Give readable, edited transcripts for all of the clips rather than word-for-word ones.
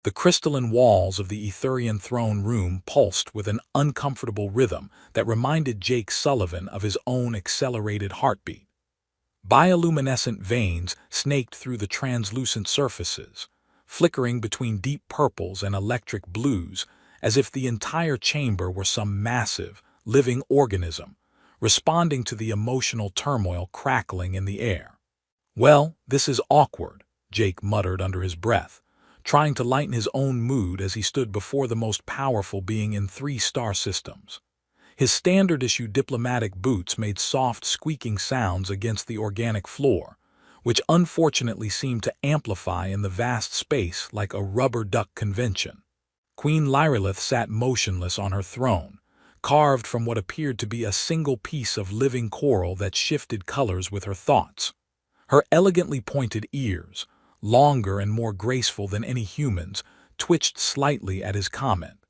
The crystalline walls of the Etherian throne room pulsed with an uncomfortable rhythm that reminded Jake Sullivan of his own accelerated heartbeat. Bioluminescent veins snaked through the translucent surfaces, flickering between deep purples and electric blues, as if the entire chamber were some massive, living organism, responding to the emotional turmoil crackling in the air. "Well, this is awkward," Jake muttered under his breath, trying to lighten his own mood as he stood before the most powerful being in 3-star systems. His standard-issue diplomatic boots made soft, squeaking sounds against the organic floor, which unfortunately seemed to amplify in the vast space like a rubber duck convention. Queen Lyrelith sat motionless on her throne, carved from what appeared to be a single piece of living coral that shifted colors with her thoughts. Her elegantly pointed ears, longer and more graceful than any human's, twitched slightly at his comment.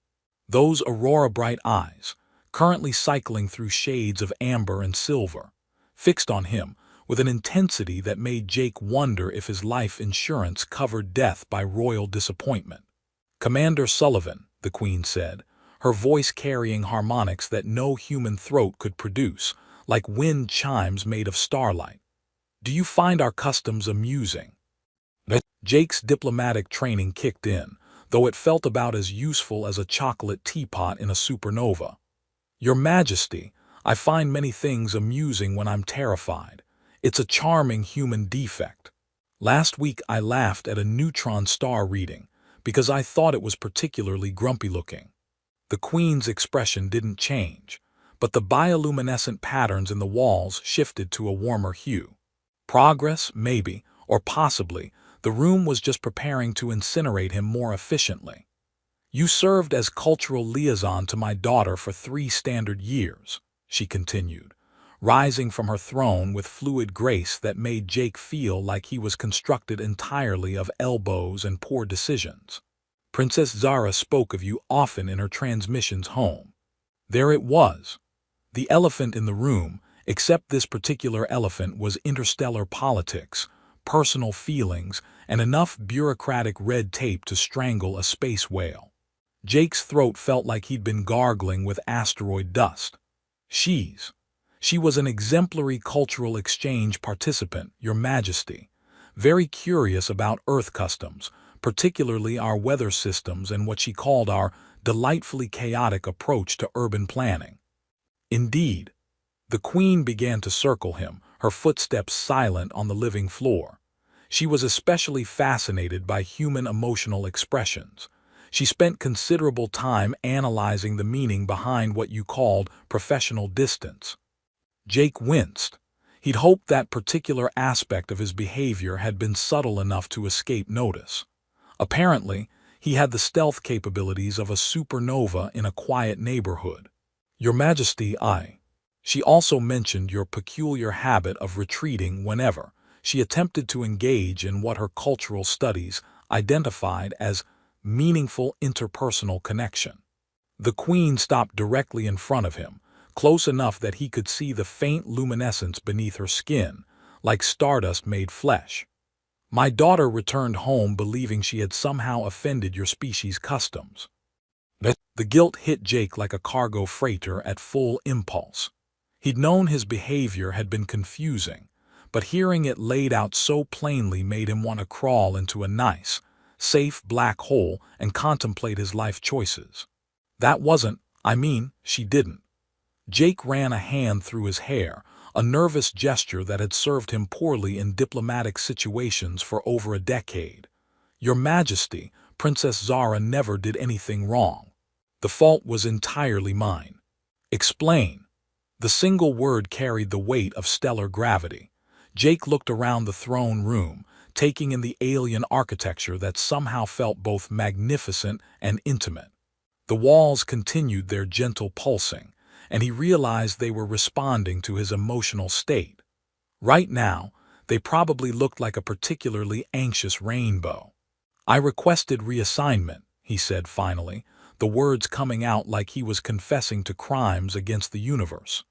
Those aurora-bright eyes, currently cycling through shades of amber and silver, fixed on him with an intensity that made Jake wonder if his life insurance covered death by royal disappointment. "Commander Sullivan," the Queen said, her voice carrying harmonics that no human throat could produce, like wind chimes made of starlight. "Do you find our customs amusing?" Jake's diplomatic training kicked in, though it felt about as useful as a chocolate teapot in a supernova. "Your Majesty, I find many things amusing when I'm terrified. It's a charming human defect. Last week I laughed at a neutron star reading because I thought it was particularly grumpy-looking." The Queen's expression didn't change, but the bioluminescent patterns in the walls shifted to a warmer hue. Progress, maybe, or possibly, the room was just preparing to incinerate him more efficiently. "You served as cultural liaison to my daughter for 3 standard years," she continued, rising from her throne with fluid grace that made Jake feel like he was constructed entirely of elbows and poor decisions. "Princess Zara spoke of you often in her transmissions home." There it was. The elephant in the room, except this particular elephant was interstellar politics, personal feelings, and enough bureaucratic red tape to strangle a space whale. Jake's throat felt like he'd been gargling with asteroid dust. She was an exemplary cultural exchange participant, Your Majesty, very curious about Earth customs, particularly our weather systems and what she called our delightfully chaotic approach to urban planning. Indeed. The Queen began to circle him, her footsteps silent on the living floor. She was especially fascinated by human emotional expressions. She spent considerable time analyzing the meaning behind what you called professional distance. Jake winced. He'd hoped that particular aspect of his behavior had been subtle enough to escape notice. Apparently, he had the stealth capabilities of a supernova in a quiet neighborhood. "Your Majesty, She also mentioned your peculiar habit of retreating whenever she attempted to engage in what her cultural studies identified as meaningful interpersonal connection." The Queen stopped directly in front of him, close enough that he could see the faint luminescence beneath her skin, like stardust made flesh. "My daughter returned home believing she had somehow offended your species' customs." The guilt hit Jake like a cargo freighter at full impulse. He'd known his behavior had been confusing, but hearing it laid out so plainly made him want to crawl into a nice, safe black hole and contemplate his life choices. "That wasn't, she didn't." Jake ran a hand through his hair, a nervous gesture that had served him poorly in diplomatic situations for over a decade. "Your Majesty, Princess Zara never did anything wrong. The fault was entirely mine." "Explain." The single word carried the weight of stellar gravity. Jake looked around the throne room, taking in the alien architecture that somehow felt both magnificent and intimate. The walls continued their gentle pulsing, and he realized they were responding to his emotional state. Right now, they probably looked like a particularly anxious rainbow. "I requested reassignment," he said finally, the words coming out like he was confessing to crimes against the universe.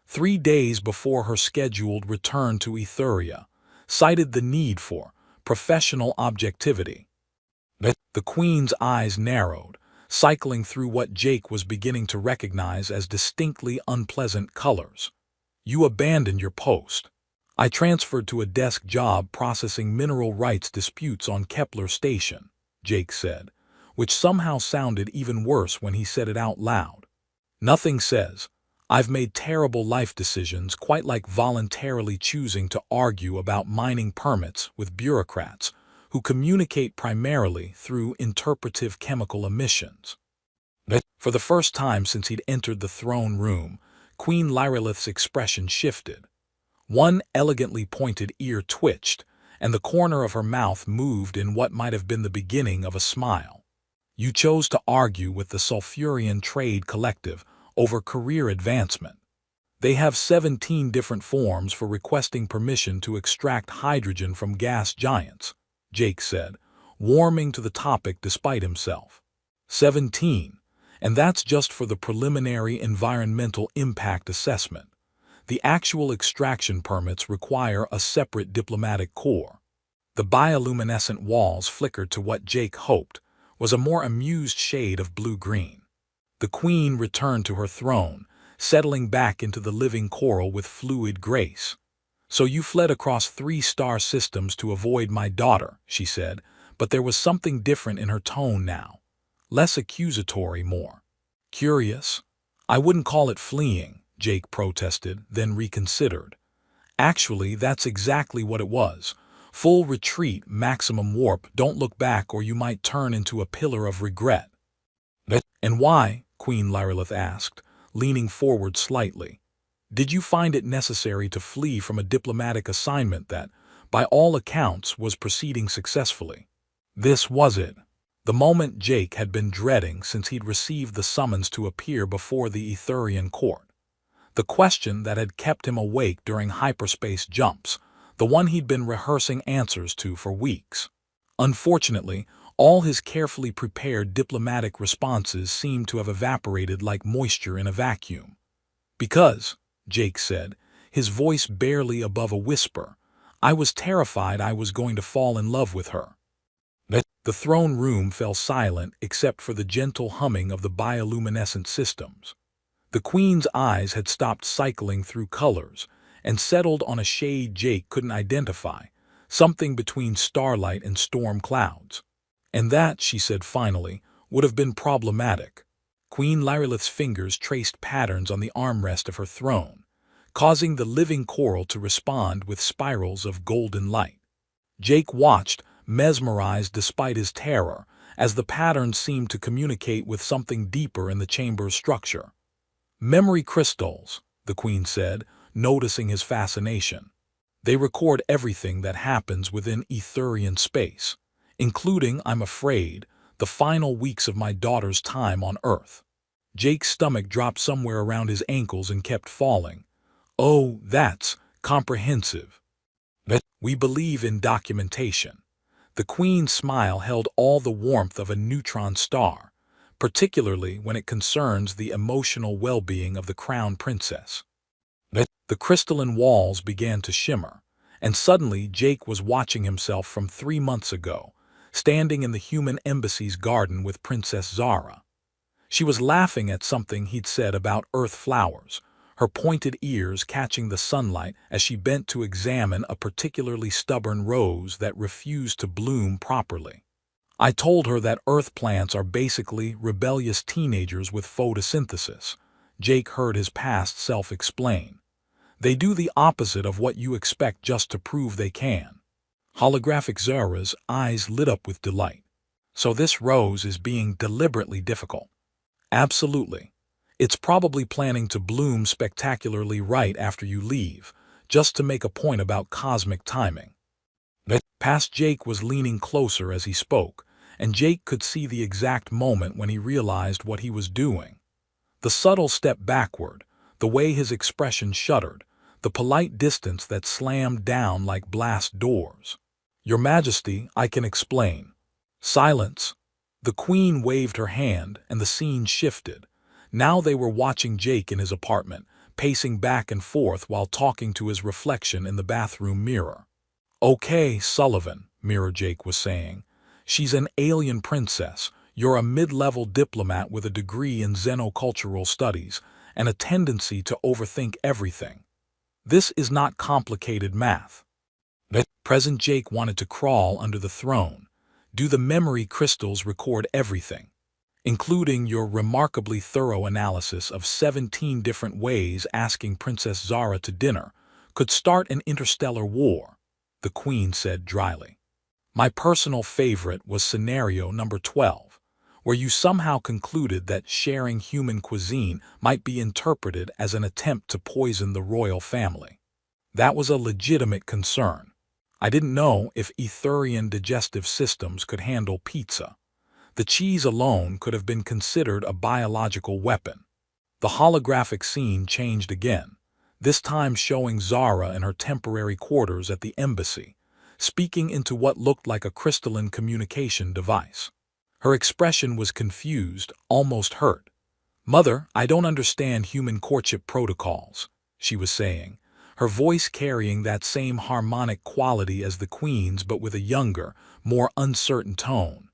3 days before her scheduled return to Etheria, cited the need for professional objectivity. The Queen's eyes narrowed, cycling through what Jake was beginning to recognize as distinctly unpleasant colors. You abandoned your post. I transferred to a desk job processing mineral rights disputes on Kepler Station, Jake said, which somehow sounded even worse when he said it out loud. Nothing says, I've made terrible life decisions, quite like voluntarily choosing to argue about mining permits with bureaucrats who communicate primarily through interpretive chemical emissions. For the first time since he'd entered the throne room, Queen Lyrillith's expression shifted. One elegantly pointed ear twitched, and the corner of her mouth moved in what might have been the beginning of a smile. You chose to argue with the Sulfurian Trade Collective over career advancement. They have 17 different forms for requesting permission to extract hydrogen from gas giants, Jake said, warming to the topic despite himself. 17, and that's just for the preliminary environmental impact assessment. The actual extraction permits require a separate diplomatic corps. The bioluminescent walls flickered to what Jake hoped was a more amused shade of blue-green. The Queen returned to her throne, settling back into the living coral with fluid grace. So you fled across 3 star systems to avoid my daughter, she said, but there was something different in her tone now. Less accusatory, more curious. I wouldn't call it fleeing, Jake protested, then reconsidered. Actually, that's exactly what it was. Full retreat, maximum warp, don't look back or you might turn into a pillar of regret. And why? Queen Lyrillith asked, leaning forward slightly. Did you find it necessary to flee from a diplomatic assignment that, by all accounts, was proceeding successfully? This was it. The moment Jake had been dreading since he'd received the summons to appear before the Etherian court. The question that had kept him awake during hyperspace jumps, the one he'd been rehearsing answers to for weeks. Unfortunately, all his carefully prepared diplomatic responses seemed to have evaporated like moisture in a vacuum. Because, Jake said, his voice barely above a whisper, I was terrified I was going to fall in love with her. The throne room fell silent except for the gentle humming of the bioluminescent systems. The Queen's eyes had stopped cycling through colors and settled on a shade Jake couldn't identify, something between starlight and storm clouds. And that, she said finally, would have been problematic. Queen Lyrillith's fingers traced patterns on the armrest of her throne, causing the living coral to respond with spirals of golden light. Jake watched, mesmerized despite his terror, as the patterns seemed to communicate with something deeper in the chamber's structure. Memory crystals, the Queen said, noticing his fascination. They record everything that happens within Etherian space, including, I'm afraid, the final weeks of my daughter's time on Earth. Jake's stomach dropped somewhere around his ankles and kept falling. Oh, that's comprehensive. We believe in documentation. The Queen's smile held all the warmth of a neutron star, particularly when it concerns the emotional well-being of the crown princess. The crystalline walls began to shimmer, and suddenly Jake was watching himself from 3 months ago, standing in the human embassy's garden with Princess Zara. She was laughing at something he'd said about earth flowers, her pointed ears catching the sunlight as she bent to examine a particularly stubborn rose that refused to bloom properly. I told her that earth plants are basically rebellious teenagers with photosynthesis, Jake heard his past self explain. They do the opposite of what you expect just to prove they can. Holographic Zara's eyes lit up with delight. So this rose is being deliberately difficult. Absolutely. It's probably planning to bloom spectacularly right after you leave, just to make a point about cosmic timing. Past Jake was leaning closer as he spoke, and Jake could see the exact moment when he realized what he was doing. The subtle step backward, the way his expression shuddered, the polite distance that slammed down like blast doors. Your Majesty, I can explain. Silence. The Queen waved her hand, and the scene shifted. Now they were watching Jake in his apartment, pacing back and forth while talking to his reflection in the bathroom mirror. Okay, Sullivan, Mirror Jake was saying. She's an alien princess. You're a mid-level diplomat with a degree in xenocultural studies and a tendency to overthink everything. This is not complicated math. President Jake wanted to crawl under the throne. Do the memory crystals record everything, including your remarkably thorough analysis of 17 different ways asking Princess Zara to dinner could start an interstellar war? The Queen said dryly. My personal favorite was scenario number 12, where you somehow concluded that sharing human cuisine might be interpreted as an attempt to poison the royal family. That was a legitimate concern. I didn't know if Etherian digestive systems could handle pizza. The cheese alone could have been considered a biological weapon. The holographic scene changed again, this time showing Zara in her temporary quarters at the embassy, speaking into what looked like a crystalline communication device. Her expression was confused, almost hurt. "Mother, I don't understand human courtship protocols," she was saying, her voice carrying that same harmonic quality as the Queen's but with a younger, more uncertain tone.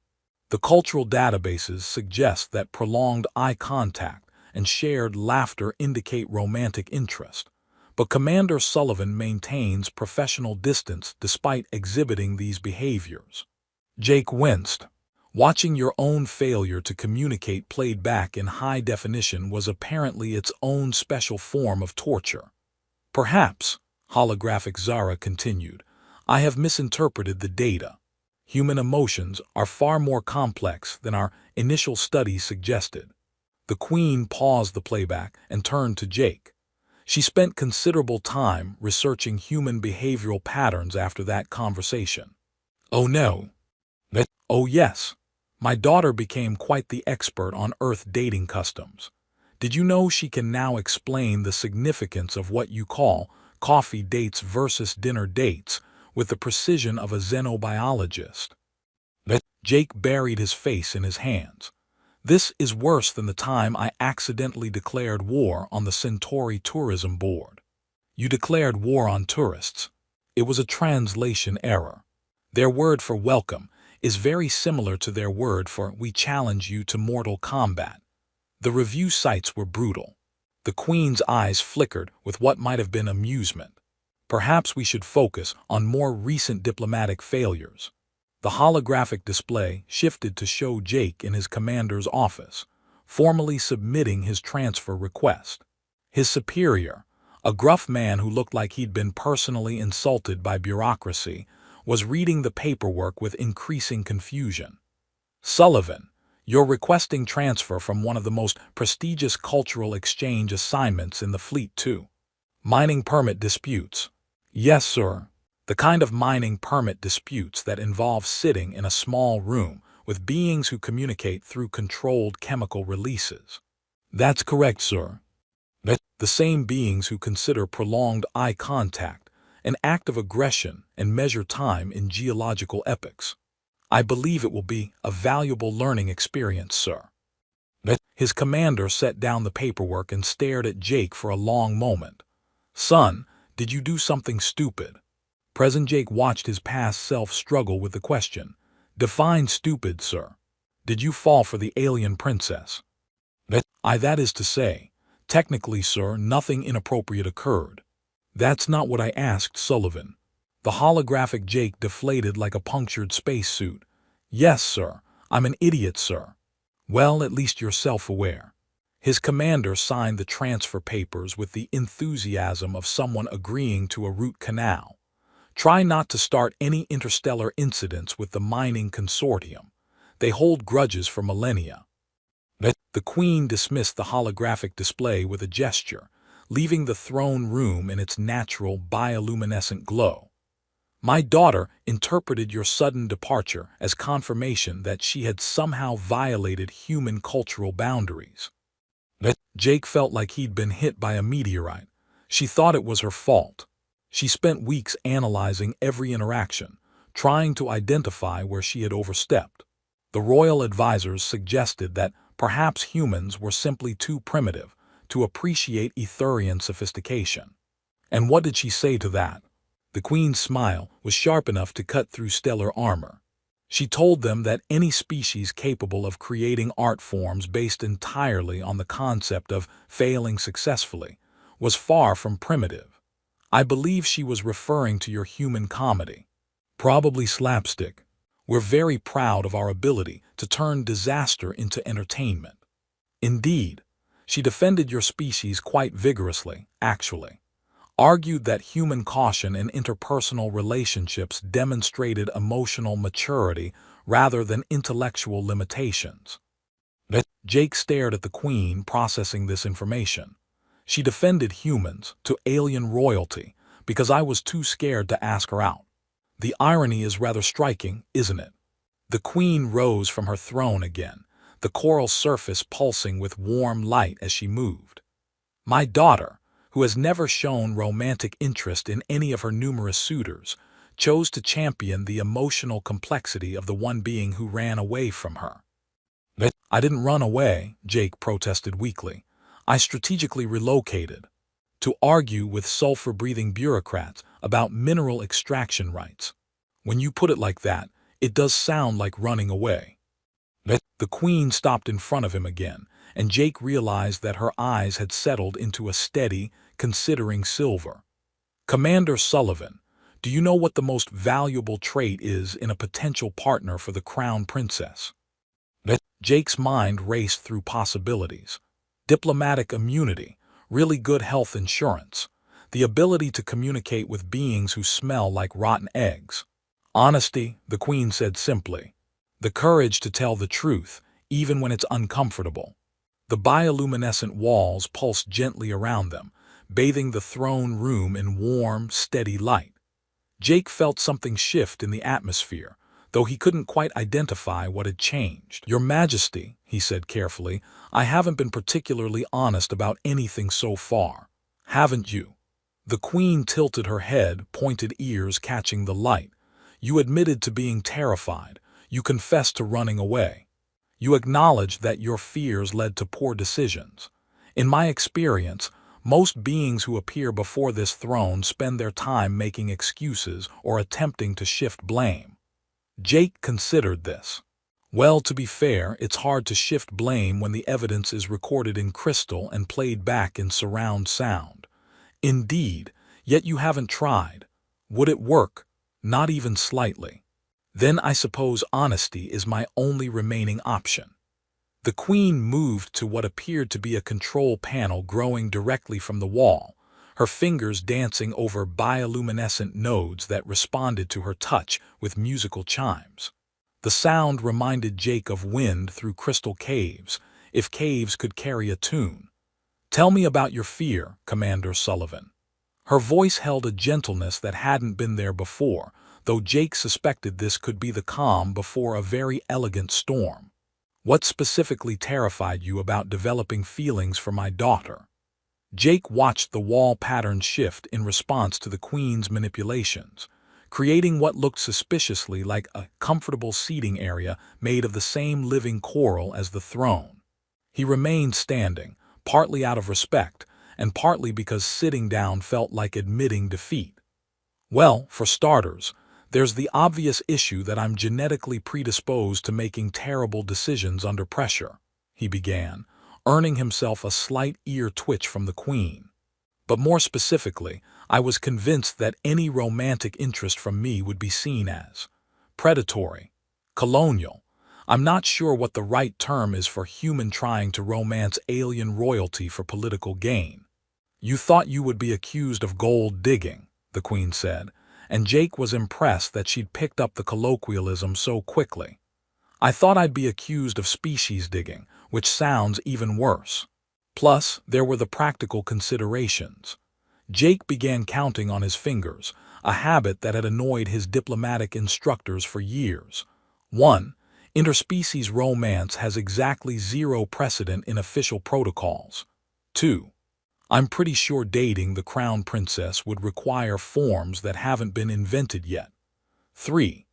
The cultural databases suggest that prolonged eye contact and shared laughter indicate romantic interest, but Commander Sullivan maintains professional distance despite exhibiting these behaviors. Jake winced. Watching your own failure to communicate played back in high definition was apparently its own special form of torture. Perhaps, holographic Zara continued, I have misinterpreted the data. Human emotions are far more complex than our initial studies suggested. The Queen paused the playback and turned to Jake. She spent considerable time researching human behavioral patterns after that conversation. Oh no. Oh yes. My daughter became quite the expert on Earth dating customs. Did you know she can now explain the significance of what you call coffee dates versus dinner dates with the precision of a xenobiologist? Jake buried his face in his hands. This is worse than the time I accidentally declared war on the Centauri Tourism Board. You declared war on tourists. It was a translation error. Their word for welcome is very similar to their word for we challenge you to mortal combat. The review sites were brutal. The Queen's eyes flickered with what might have been amusement. Perhaps we should focus on more recent diplomatic failures. The holographic display shifted to show Jake in his commander's office, formally submitting his transfer request. His superior, a gruff man who looked like he'd been personally insulted by bureaucracy, was reading the paperwork with increasing confusion. Sullivan, you're requesting transfer from one of the most prestigious cultural exchange assignments in the fleet too. Mining permit disputes. Yes, sir. The kind of mining permit disputes that involve sitting in a small room with beings who communicate through controlled chemical releases. That's correct, sir. The same beings who consider prolonged eye contact an act of aggression and measure time in geological epochs. I believe it will be a valuable learning experience, sir. His commander set down the paperwork and stared at Jake for a long moment. Son, did you do something stupid? President Jake watched his past self struggle with the question. Define stupid, sir. Did you fall for the alien princess? That is to say, technically, sir, nothing inappropriate occurred. That's not what I asked, Sullivan. The holographic Jake deflated like a punctured spacesuit. Yes, sir. I'm an idiot, sir. Well, at least you're self-aware. His commander signed the transfer papers with the enthusiasm of someone agreeing to a root canal. Try not to start any interstellar incidents with the mining consortium. They hold grudges for millennia. The Queen dismissed the holographic display with a gesture, leaving the throne room in its natural bioluminescent glow. My daughter interpreted your sudden departure as confirmation that she had somehow violated human cultural boundaries. Jake felt like he'd been hit by a meteorite. She thought it was her fault. She spent weeks analyzing every interaction, trying to identify where she had overstepped. The royal advisors suggested that perhaps humans were simply too primitive to appreciate Etherian sophistication. And what did she say to that? The Queen's smile was sharp enough to cut through stellar armor. She told them that any species capable of creating art forms based entirely on the concept of failing successfully was far from primitive. I believe she was referring to your human comedy. Probably slapstick. We're very proud of our ability to turn disaster into entertainment. Indeed, she defended your species quite vigorously, actually. Argued that human caution in interpersonal relationships demonstrated emotional maturity rather than intellectual limitations. Jake stared at the Queen, processing this information. She defended humans to alien royalty because I was too scared to ask her out. The irony is rather striking, isn't it? The Queen rose from her throne again, the coral surface pulsing with warm light as she moved. My daughter, who has never shown romantic interest in any of her numerous suitors, chose to champion the emotional complexity of the one being who ran away from her. I didn't run away, Jake protested weakly. I strategically relocated. To argue with sulfur-breathing bureaucrats about mineral extraction rights. When you put it like that, it does sound like running away. The Queen stopped in front of him again, and Jake realized that her eyes had settled into a steady, considering silver. Commander Sullivan, do you know what the most valuable trait is in a potential partner for the Crown Princess? Jake's mind raced through possibilities. Diplomatic immunity, really good health insurance, the ability to communicate with beings who smell like rotten eggs. Honesty, the Queen said simply. The courage to tell the truth, even when it's uncomfortable. The bioluminescent walls pulsed gently around them, bathing the throne room in warm, steady light. Jake felt something shift in the atmosphere, though he couldn't quite identify what had changed. Your Majesty, he said carefully, I haven't been particularly honest about anything so far. Haven't you? The Queen tilted her head, pointed ears catching the light. You admitted to being terrified. You confessed to running away. You acknowledged that your fears led to poor decisions. In my experience, most beings who appear before this throne spend their time making excuses or attempting to shift blame. Jake considered this. Well, to be fair, it's hard to shift blame when the evidence is recorded in crystal and played back in surround sound. Indeed, yet you haven't tried. Would it work? Not even slightly. Then I suppose honesty is my only remaining option. The Queen moved to what appeared to be a control panel growing directly from the wall, her fingers dancing over bioluminescent nodes that responded to her touch with musical chimes. The sound reminded Jake of wind through crystal caves, if caves could carry a tune. Tell me about your fear, Commander Sullivan. Her voice held a gentleness that hadn't been there before, though Jake suspected this could be the calm before a very elegant storm. What specifically terrified you about developing feelings for my daughter? Jake watched the wall pattern shift in response to the Queen's manipulations, creating what looked suspiciously like a comfortable seating area made of the same living coral as the throne. He remained standing, partly out of respect, and partly because sitting down felt like admitting defeat. Well, for starters, there's the obvious issue that I'm genetically predisposed to making terrible decisions under pressure, he began, earning himself a slight ear twitch from the Queen. But more specifically, I was convinced that any romantic interest from me would be seen as predatory, colonial. I'm not sure what the right term is for human trying to romance alien royalty for political gain. You thought you would be accused of gold digging, the Queen said, and Jake was impressed that she'd picked up the colloquialism so quickly. I thought I'd be accused of species digging, which sounds even worse. Plus, there were the practical considerations. Jake began counting on his fingers, a habit that had annoyed his diplomatic instructors for years. 1. Interspecies romance has exactly zero precedent in official protocols. 2. I'm pretty sure dating the Crown Princess would require forms that haven't been invented yet. 3.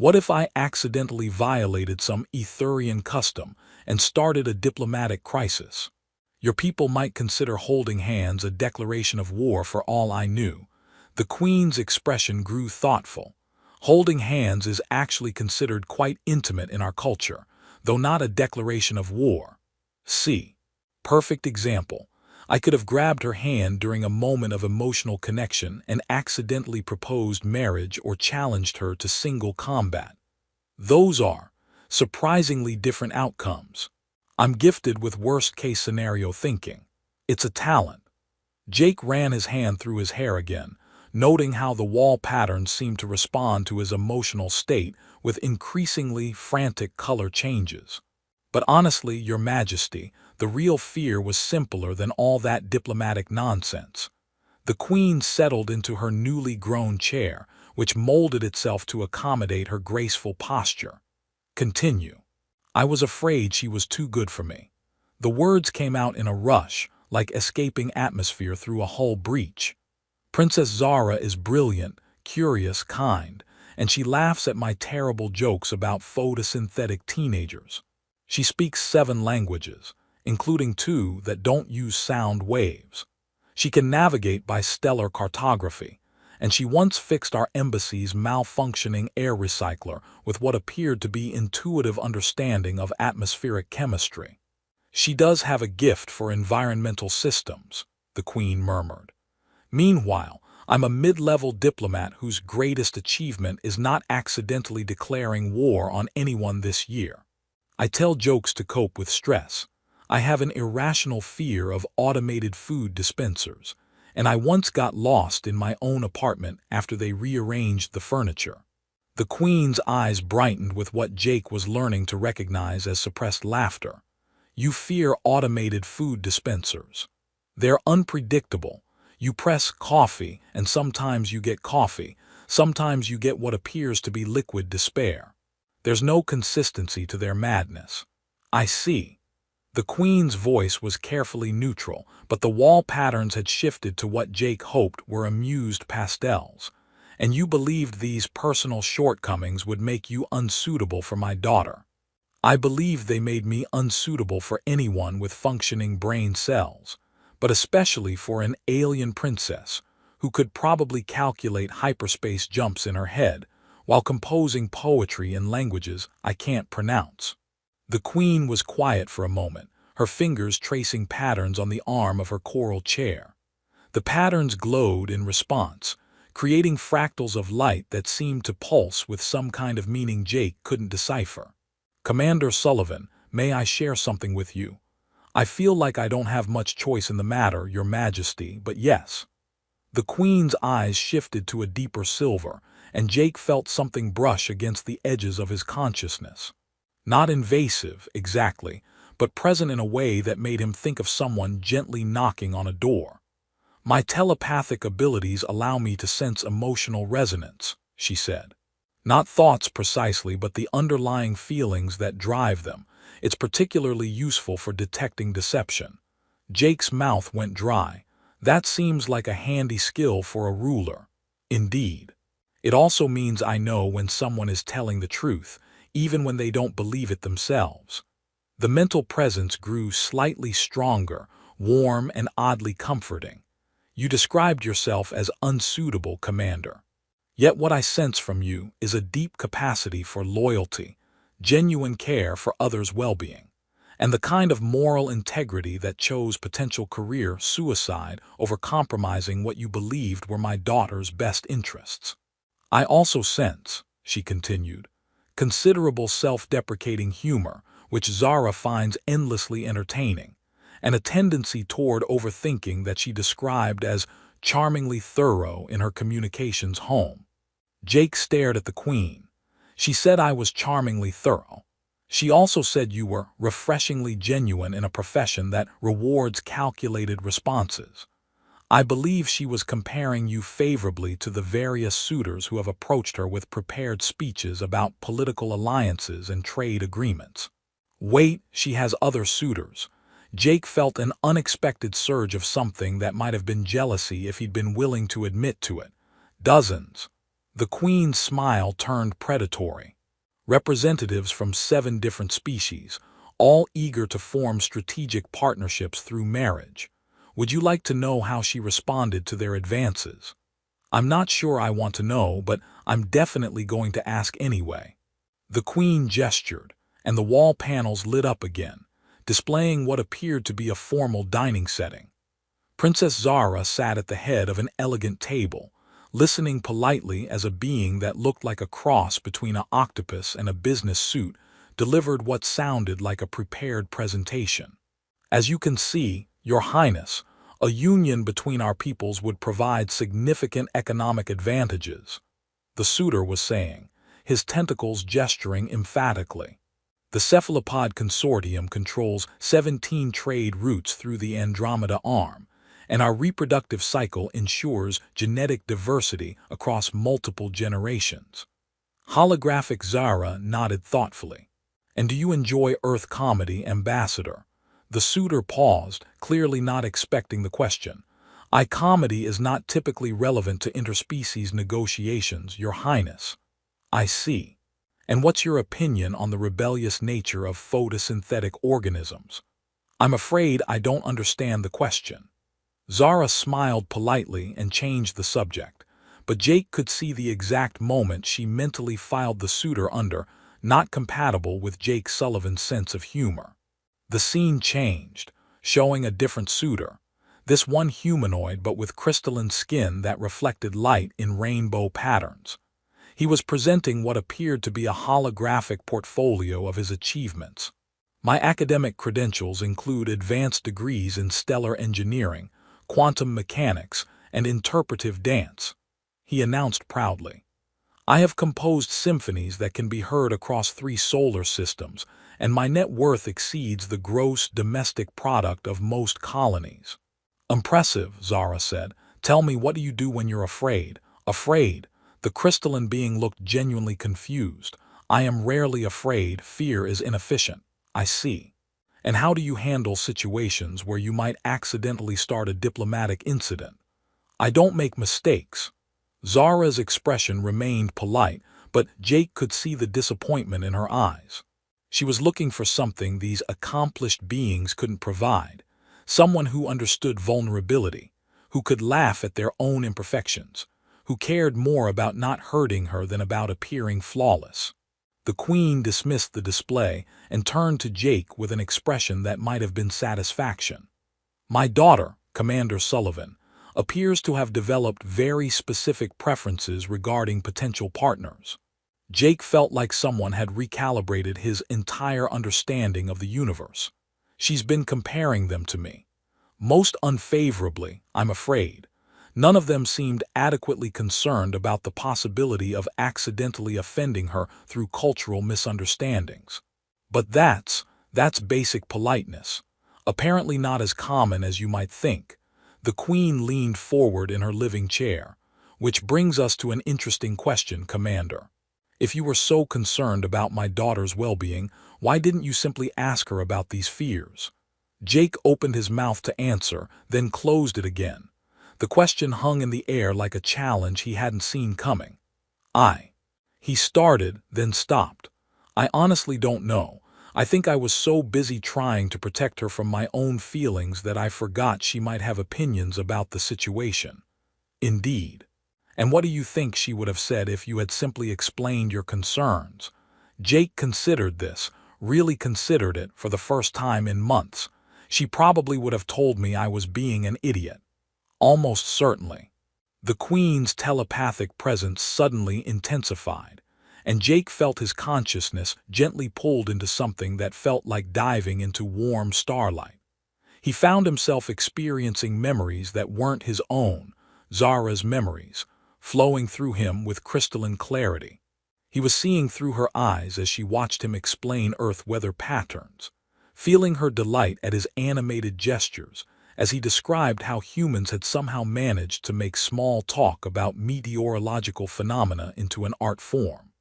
What if I accidentally violated some Etherian custom and started a diplomatic crisis? Your people might consider holding hands a declaration of war for all I knew. The Queen's expression grew thoughtful. Holding hands is actually considered quite intimate in our culture, though not a declaration of war. C. Perfect example. I could have grabbed her hand during a moment of emotional connection and accidentally proposed marriage or challenged her to single combat. Those are surprisingly different outcomes. I'm gifted with worst-case scenario thinking. It's a talent. Jake ran his hand through his hair again, noting how the wall patterns seemed to respond to his emotional state with increasingly frantic color changes. But honestly, Your Majesty, the real fear was simpler than all that diplomatic nonsense. The Queen settled into her newly grown chair, which molded itself to accommodate her graceful posture. Continue. I was afraid she was too good for me. The words came out in a rush, like escaping atmosphere through a hull breach. Princess Zara is brilliant, curious, kind, and she laughs at my terrible jokes about photosynthetic teenagers. She speaks 7 languages, including 2 that don't use sound waves. She can navigate by stellar cartography, and she once fixed our embassy's malfunctioning air recycler with what appeared to be intuitive understanding of atmospheric chemistry. She does have a gift for environmental systems, the Queen murmured. Meanwhile, I'm a mid-level diplomat whose greatest achievement is not accidentally declaring war on anyone this year. I tell jokes to cope with stress. I have an irrational fear of automated food dispensers, and I once got lost in my own apartment after they rearranged the furniture. The Queen's eyes brightened with what Jake was learning to recognize as suppressed laughter. You fear automated food dispensers. They're unpredictable. You press coffee, and sometimes you get coffee. Sometimes you get what appears to be liquid despair. There's no consistency to their madness. I see. The Queen's voice was carefully neutral, but the wall patterns had shifted to what Jake hoped were amused pastels. And you believed these personal shortcomings would make you unsuitable for my daughter. I believe they made me unsuitable for anyone with functioning brain cells, but especially for an alien princess who could probably calculate hyperspace jumps in her head while composing poetry in languages I can't pronounce. The Queen was quiet for a moment, her fingers tracing patterns on the arm of her coral chair. The patterns glowed in response, creating fractals of light that seemed to pulse with some kind of meaning Jake couldn't decipher. Commander Sullivan, may I share something with you? I feel like I don't have much choice in the matter, Your Majesty, but yes. The Queen's eyes shifted to a deeper silver, and Jake felt something brush against the edges of his consciousness. Not invasive, exactly, but present in a way that made him think of someone gently knocking on a door. My telepathic abilities allow me to sense emotional resonance, she said. Not thoughts precisely, but the underlying feelings that drive them. It's particularly useful for detecting deception. Jake's mouth went dry. That seems like a handy skill for a ruler. Indeed. It also means I know when someone is telling the truth, even when they don't believe it themselves. The mental presence grew slightly stronger, warm and oddly comforting. You described yourself as unsuitable, Commander. Yet what I sense from you is a deep capacity for loyalty, genuine care for others' well-being, and the kind of moral integrity that chose potential career suicide over compromising what you believed were my daughter's best interests. I also sense, she continued, considerable self-deprecating humor, which Zara finds endlessly entertaining, and a tendency toward overthinking that she described as charmingly thorough in her communications home. Jake stared at the Queen. She said I was charmingly thorough. She also said you were refreshingly genuine in a profession that rewards calculated responses. I believe she was comparing you favorably to the various suitors who have approached her with prepared speeches about political alliances and trade agreements. Wait, she has other suitors. Jake felt an unexpected surge of something that might have been jealousy if he'd been willing to admit to it. Dozens. The Queen's smile turned predatory. Representatives from 7 different species, all eager to form strategic partnerships through marriage. Would you like to know how she responded to their advances? I'm not sure I want to know, but I'm definitely going to ask anyway. The queen gestured, and the wall panels lit up again, displaying what appeared to be a formal dining setting. Princess Zara sat at the head of an elegant table, listening politely as a being that looked like a cross between an octopus and a business suit delivered what sounded like a prepared presentation. As you can see, Your Highness, a union between our peoples would provide significant economic advantages, the suitor was saying, his tentacles gesturing emphatically. The cephalopod consortium controls 17 trade routes through the Andromeda Arm, and our reproductive cycle ensures genetic diversity across multiple generations. Holographic Zara nodded thoughtfully. And do you enjoy Earth comedy, Ambassador? The suitor paused, clearly not expecting the question. Comedy is not typically relevant to interspecies negotiations, Your Highness. I see. And what's your opinion on the rebellious nature of photosynthetic organisms? I'm afraid I don't understand the question. Zara smiled politely and changed the subject, but Jake could see the exact moment she mentally filed the suitor under, not compatible with Jake Sullivan's sense of humor. The scene changed, showing a different suitor, this one humanoid but with crystalline skin that reflected light in rainbow patterns. He was presenting what appeared to be a holographic portfolio of his achievements. My academic credentials include advanced degrees in stellar engineering, quantum mechanics, and interpretive dance, he announced proudly. I have composed symphonies that can be heard across 3 solar systems, and my net worth exceeds the gross domestic product of most colonies. Impressive, Zara said. Tell me, what do you do when you're afraid? Afraid? The crystalline being looked genuinely confused. I am rarely afraid. Fear is inefficient. I see. And how do you handle situations where you might accidentally start a diplomatic incident? I don't make mistakes. Zara's expression remained polite, but Jake could see the disappointment in her eyes. She was looking for something these accomplished beings couldn't provide, someone who understood vulnerability, who could laugh at their own imperfections, who cared more about not hurting her than about appearing flawless. The queen dismissed the display and turned to Jake with an expression that might have been satisfaction. My daughter, Commander Sullivan, appears to have developed very specific preferences regarding potential partners. Jake felt like someone had recalibrated his entire understanding of the universe. She's been comparing them to me. Most unfavorably, I'm afraid. None of them seemed adequately concerned about the possibility of accidentally offending her through cultural misunderstandings. But that's basic politeness. Apparently not as common as you might think. The queen leaned forward in her living chair. Which brings us to an interesting question, Commander. If you were so concerned about my daughter's well-being, why didn't you simply ask her about these fears? Jake opened his mouth to answer, then closed it again. The question hung in the air like a challenge he hadn't seen coming. He started, then stopped. I honestly don't know. I think I was so busy trying to protect her from my own feelings that I forgot she might have opinions about the situation. Indeed. And what do you think she would have said if you had simply explained your concerns? Jake considered this, really considered it for the first time in months. She probably would have told me I was being an idiot. Almost certainly. The queen's telepathic presence suddenly intensified, and Jake felt his consciousness gently pulled into something that felt like diving into warm starlight. He found himself experiencing memories that weren't his own, Zara's memories, flowing through him with crystalline clarity. He was seeing through her eyes as she watched him explain Earth weather patterns, feeling her delight at his animated gestures as he described how humans had somehow managed to make small talk about meteorological phenomena into an art form.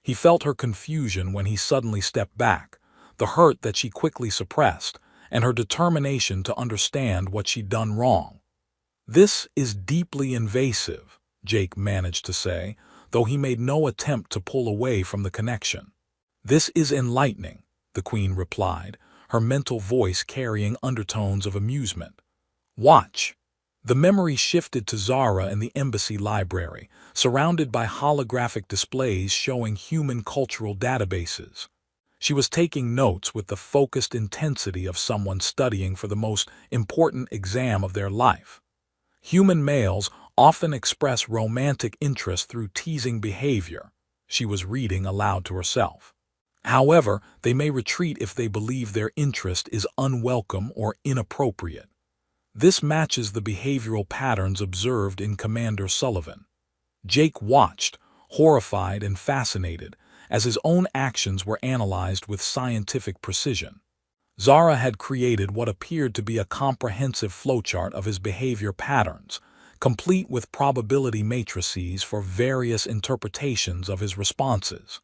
He felt her confusion when he suddenly stepped back, the hurt that she quickly suppressed, and her determination to understand what she'd done wrong. This is deeply invasive, Jake managed to say, though he made no attempt to pull away from the connection. This is enlightening, the queen replied, her mental voice carrying undertones of amusement. Watch. The memory shifted to Zara in the embassy library, surrounded by holographic displays showing human cultural databases. She was taking notes with the focused intensity of someone studying for the most important exam of their life. Human males often express romantic interest through teasing behavior, she was reading aloud to herself. However, they may retreat if they believe their interest is unwelcome or inappropriate. This matches the behavioral patterns observed in Commander Sullivan. Jake watched, horrified and fascinated, as his own actions were analyzed with scientific precision. Zara had created what appeared to be a comprehensive flowchart of his behavior patterns, complete with probability matrices for various interpretations of his responses.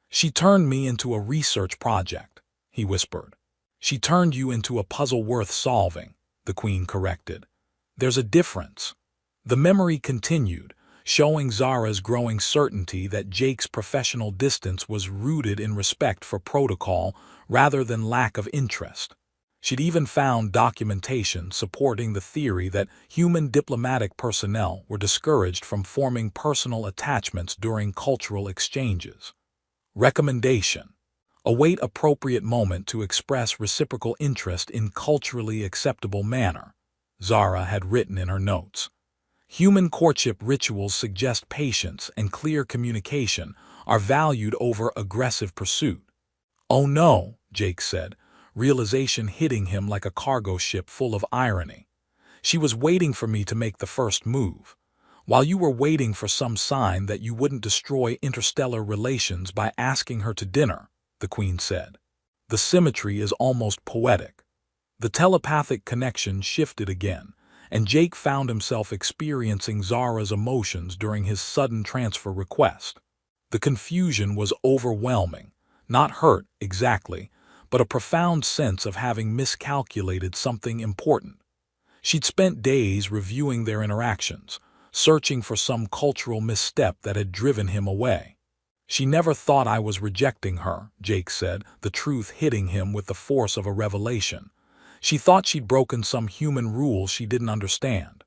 "She turned me into a research project," he whispered. "She turned you into a puzzle worth solving," the Queen corrected. "There's a difference." The memory continued, showing Zara's growing certainty that Jake's professional distance was rooted in respect for protocol rather than lack of interest. She'd even found documentation supporting the theory that human diplomatic personnel were discouraged from forming personal attachments during cultural exchanges. Recommendation: await appropriate moment to express reciprocal interest in culturally acceptable manner, Zara had written in her notes. Human courtship rituals suggest patience and clear communication are valued over aggressive pursuit. "Oh no," Jake said, realization hitting him like a cargo ship full of irony. "She was waiting for me to make the first move, while you were waiting for some sign that you wouldn't destroy interstellar relations by asking her to dinner," the Queen said. The symmetry is almost poetic. The telepathic connection shifted again, and Jake found himself experiencing Zara's emotions during his sudden transfer request. The confusion was overwhelming, not hurt exactly, but a profound sense of having miscalculated something important. She'd spent days reviewing their interactions, searching for some cultural misstep that had driven him away. "She never thought I was rejecting her," Jake said, the truth hitting him with the force of a revelation. "She thought she'd broken some human rule she didn't understand."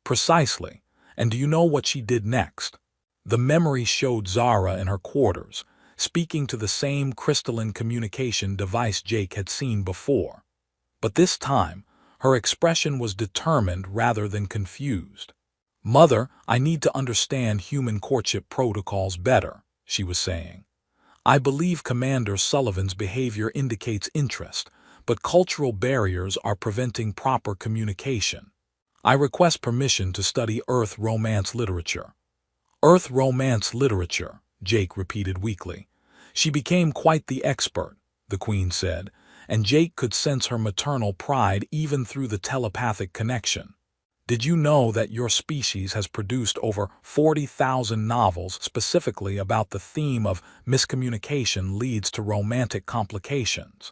"Precisely. And do you know what she did next?" The memory showed Zara in her quarters, speaking to the same crystalline communication device Jake had seen before. But this time, her expression was determined rather than confused. "Mother, I need to understand human courtship protocols better," she was saying. "I believe Commander Sullivan's behavior indicates interest, but cultural barriers are preventing proper communication. I request permission to study Earth romance literature." "Earth romance literature," Jake repeated weakly. "She became quite the expert," the Queen said, and Jake could sense her maternal pride even through the telepathic connection. "Did you know that your species has produced over 40,000 novels specifically about the theme of miscommunication leads to romantic complications?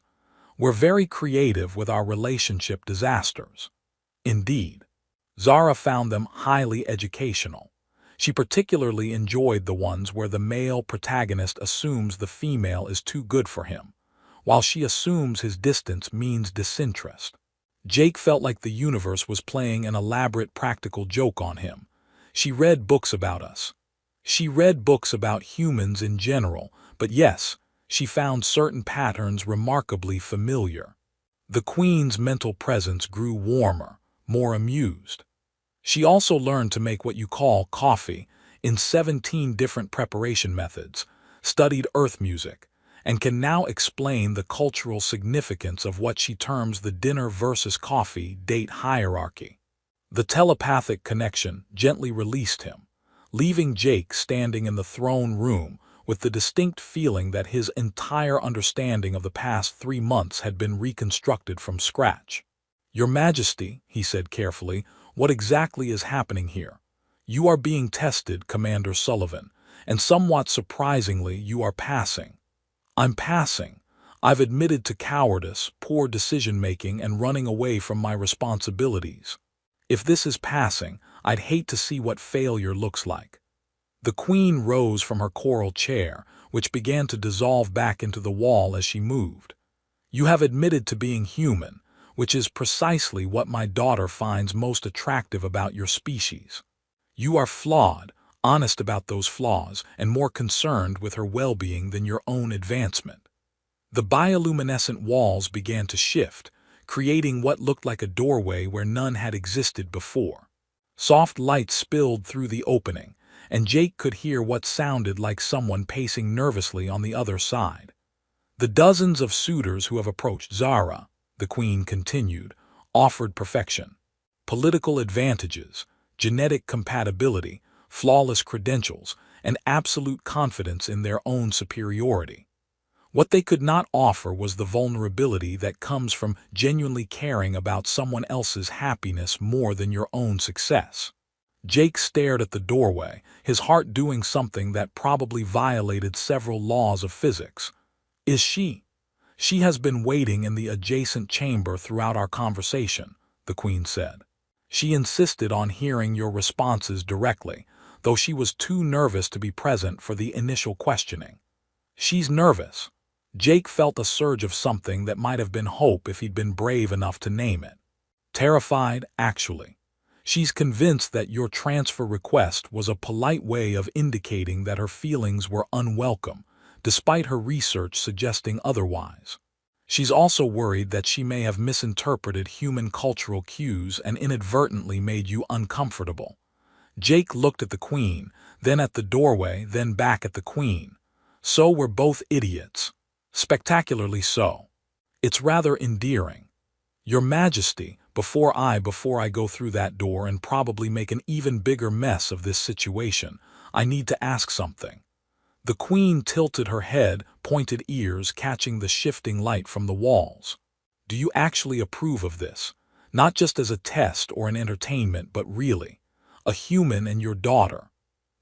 We're very creative with our relationship disasters." Indeed. Zara found them highly educational. She particularly enjoyed the ones where the male protagonist assumes the female is too good for him, while she assumes his distance means disinterest. Jake felt like the universe was playing an elaborate practical joke on him. "She read books about us. She read books about humans in general, but yes, she found certain patterns remarkably familiar." The Queen's mental presence grew warmer, more amused. "She also learned to make what you call coffee in 17 different preparation methods, studied earth music, and can now explain the cultural significance of what she terms the dinner versus coffee date hierarchy." The telepathic connection gently released him, leaving Jake standing in the throne room with the distinct feeling that his entire understanding of the past 3 months had been reconstructed from scratch. "Your Majesty," he said carefully, "what exactly is happening here? You are being tested, Commander Sullivan, and somewhat surprisingly you are passing." "I'm passing. I've admitted to cowardice, poor decision-making, and running away from my responsibilities. If this is passing, I'd hate to see what failure looks like." The Queen rose from her coral chair, which began to dissolve back into the wall as she moved. "You have admitted to being human, which is precisely what my daughter finds most attractive about your species. You are flawed, honest about those flaws, and more concerned with her well-being than your own advancement." The bioluminescent walls began to shift, creating what looked like a doorway where none had existed before. Soft light spilled through the opening, and Jake could hear what sounded like someone pacing nervously on the other side. "The dozens of suitors who have approached Zara," the Queen continued, "offered perfection. Political advantages, genetic compatibility, flawless credentials, and absolute confidence in their own superiority. What they could not offer was the vulnerability that comes from genuinely caring about someone else's happiness more than your own success." Jake stared at the doorway, his heart doing something that probably violated several laws of physics. "Is she? She has been waiting in the adjacent chamber throughout our conversation," the Queen said. "She insisted on hearing your responses directly, though she was too nervous to be present for the initial questioning." "She's nervous." Jake felt a surge of something that might have been hope if he'd been brave enough to name it. "Terrified, actually. She's convinced that your transfer request was a polite way of indicating that her feelings were unwelcome, despite her research suggesting otherwise. She's also worried that she may have misinterpreted human cultural cues and inadvertently made you uncomfortable." Jake looked at the Queen, then at the doorway, then back at the Queen. "So we're both idiots. Spectacularly so. It's rather endearing. Your Majesty, before I go through that door and probably make an even bigger mess of this situation, I need to ask something." The Queen tilted her head, pointed ears catching the shifting light from the walls. "Do you actually approve of this? Not just as a test or an entertainment, but really? A human and your daughter?"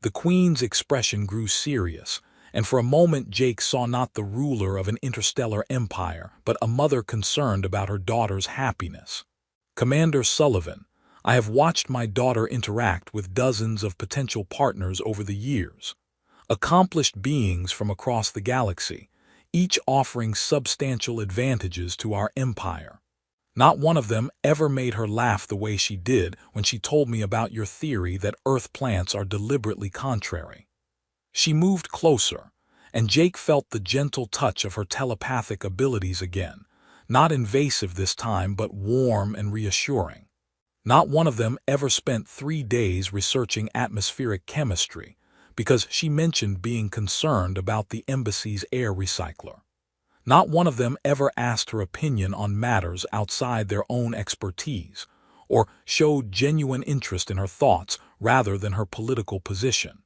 The Queen's expression grew serious, and for a moment Jake saw not the ruler of an interstellar empire, but a mother concerned about her daughter's happiness. "Commander Sullivan, I have watched my daughter interact with dozens of potential partners over the years. Accomplished beings from across the galaxy, each offering substantial advantages to our empire. Not one of them ever made her laugh the way she did when she told me about your theory that Earth plants are deliberately contrary." She moved closer, and Jake felt the gentle touch of her telepathic abilities again, not invasive this time but warm and reassuring. "Not one of them ever spent 3 days researching atmospheric chemistry, because she mentioned being concerned about the embassy's air recycler. Not one of them ever asked her opinion on matters outside their own expertise, or showed genuine interest in her thoughts rather than her political position."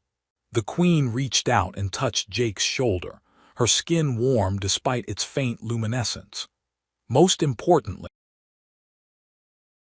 The Queen reached out and touched Jake's shoulder, her skin warm despite its faint luminescence. "Most importantly,